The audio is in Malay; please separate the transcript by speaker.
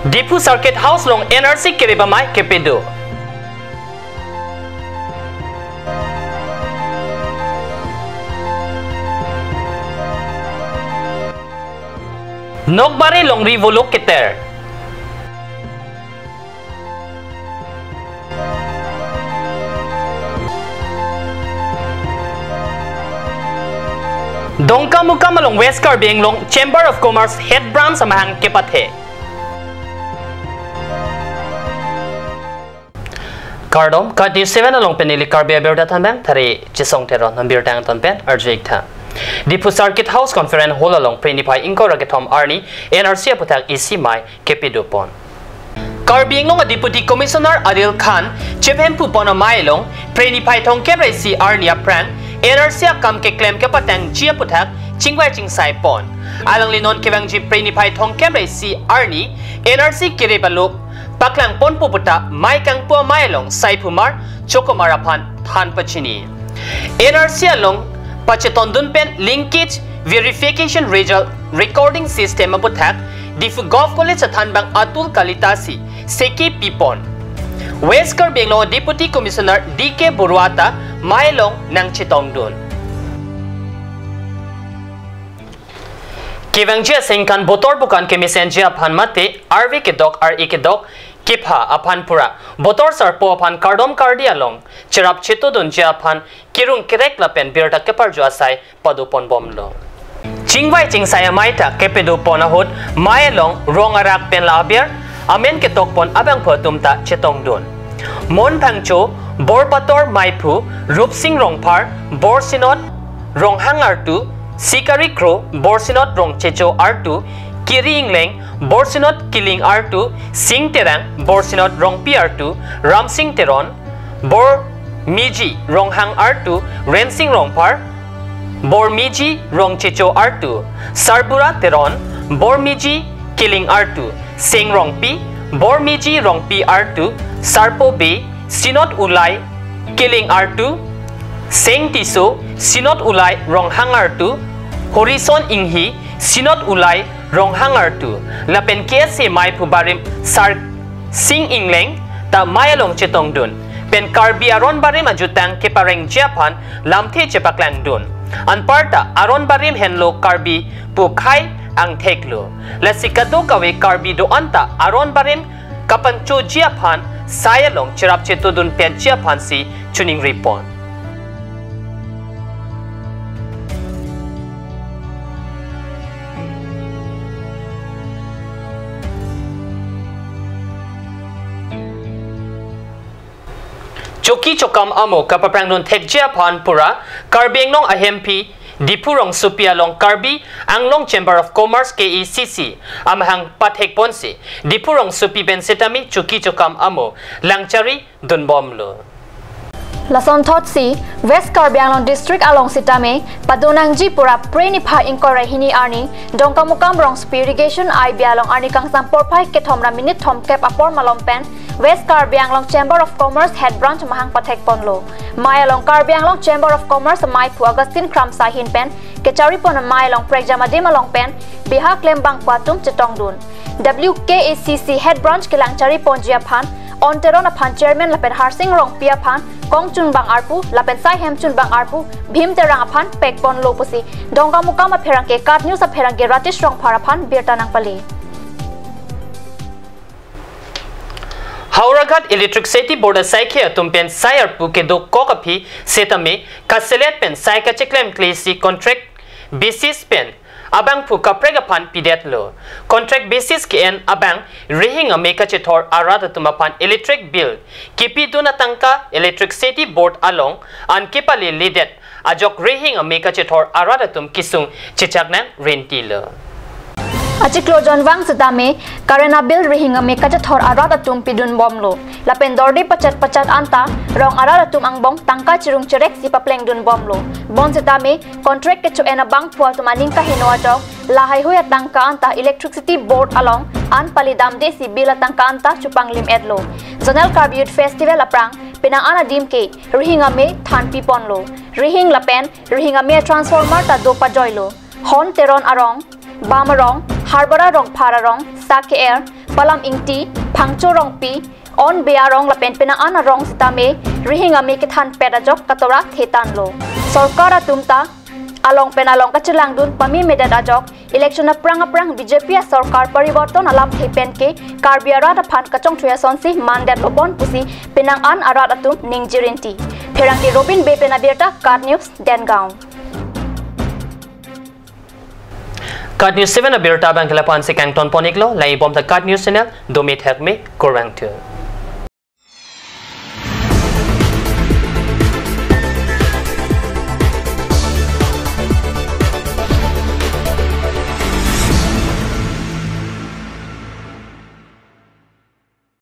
Speaker 1: Dipu Circuit House long NRC kiribamay kepedo. Nogbare long Rivolo Keter. Dongka muka malong West Caribbean long Chamber of Commerce head branch samahang kepathe. Kardom kati 7 along penili Carbia berda tambang thari chisong teron nambir tang ton pen arjik tha. Dipu Circuit House Conference Hall along Prenipay Inko Ragetom Arni NRC aputak isimay kepidupon. Caribbean long Deputy Commissioner Adil Khan Chephem pupon mailong Prenipay thong kebresi Arni aprang NRC akam ke claim ke patang chia putak chingwai chingsai pon. Alang linon kewang ji Prenipay thong kebresi Arni NRC kirebaluk paklang pon puputa mai kang po mailong sai pumar chokomarapan than pachini. NRC along pacheton dunpen linkage verification result recording system aputak Difu Golf College athan bang Atul Kalitasi Seki Pipon. West Caribbean lo Deputy Commissioner DK Burwata mailong nang Chitongdun. Kivangja singkan botor bukan kemisenja aphan mate RV kedok RE kedok Kipha aphan pura botor sarpo aphan kardom kardi along chirap chitodun ja aphan kirung kirek lapen birta keparjo asai padupon bomlo. Chingwai chingsai amaita kepedupon ahut mailong rong arak pen labier amen ketok pon abang photumta Chitongdun. Mon Pangcho, Borbator Maipu, Rupsing Rongpar, Borsinot, Ronghang R2, Sikari Kro, Borsinot Rong Checho R2, Kiri Ingleng, Borsinot Kiling R2, Sing Terang, Borsinot Rong PR2, Ramsing Teron, Bor Miji Ronghang R2, Rensing Rongpar, Bor Miji Rong Checho R2, Sarbura Teron, Bor Miji Kiling R2, Sing Rongpi, Bor Miji Rong PR2, Sarpo B, Sinot Ulay, Kiling R2, Seng Tiso, Sinot Ulay, Ronghang R2, Horizon Inghi, Sinot Ulay, Ronghang R2, Lapen KSC Mai Pubarim, Sar Sing Ingleng, Ta Mayalong Chitongdun, Pen Karbi Aron Barim Ajutang Kepareng Japan, Lamte Chepaklang Dun, Anparta Aron Barim Henlo Karbi Pukai Ang Teklo, Lasikado Kawe Karbi Do Anta Aron Barim Kapancho Japan, Sayalong chirap chetudun penchia pansi tuning ripon. Choki chokam amo kapaprang nun tekjia pan pura Caribbean long ahempi Dipurong supia long Karbi Anglong Chamber of Commerce KECC amahang pathek ponsi Dipurong supi ben setami chuki chokam amo langchari dunbomlo.
Speaker 2: Lason Thotsi West Caribbean District along Sitame Padunang Jipura Prenipay Inkore Hini Arni Dongkamukam Rong Irrigation I Bialong Arni Kang Samporpai Ketomra Minute Tom Cap Apor Malompen West Caribbean Long Chamber of Commerce Head Branch Mahang Patek Ponlo Maya Long Caribbean Long Chamber of Commerce Maipu Augustine Kram Sahin Pen Kechari Pon Maya Long Prejamadi Malong Pen Bihak Lembang Kwatum Chetongdun WKACC Head Branch Kilangchari Ponjiapan Onteron upon Chairman Lapen Harsing Rong Piapan Kong Chun Bang Arpu Lapen Sai Hem Chun Bang Arpu Bhim Terang Apan Pekpon Lopusi Dongga Mukama Perangke Kat News Perangke Ratish Rong Parapan Birtanang Pali.
Speaker 1: Hauragat Electricity Board Saikhe Tumpen Sayarpu Kedo Kokapi Setame Kaselet Pen Saika Cheklem Klesi Contract Basis Pen Abang pu kapregapan pidet lo. Contract basis ki en abang rehing ameka chetor arada tumapan electric bill. Kipi dunatangka electricity board along an kipali lidet ajok rehing ameka chetor arada tum kisung chichakna renti lo.
Speaker 2: Achiklo John Wang Sidame, Karena Bill Rihingame Kajathor Aradatum Pidun Bomlo, Lapen Dordi Pachat Anta, Rong Aradatum Angbong, Tangka Chirung Cherek Sipapleng Dun Bomlo, Bon Sidame, Contract Kecho Enabang Puatu Maninka Hinoajok, Lahai Huya Tangka Anta Electricity Board along, An Palidam Desi Bila Tangka Anta Chupang Lim Edlo, Zonal Carbute Festival Aprang, Pinang Ana Dimke, Rihingame Than Piponlo, Rihing Lapen, Rihingame Transformer Ta Dopa Joylo, Hon Teron Arong, Bamarong, Harbora Rong Pararong, Sake Air, palam ingti phangcho rong pi on bea rong la pen pena ana rong sitame rihinga me ke than pedajok katora thetan lo sarkar atumta along penalong kachilang dun pami medad ajok election na prang BJP sarkar pariborton alam thepen ke karbiara da phan kachong thuya sonsi mandat lopon pusi penang an arat atum ningjirinti pherang di Robin Be pena berta Card News Dengaon
Speaker 1: Card News 7 abirta bangkala pan si Kangton Poniklo lai bom the Card News channel domit hekme korang tu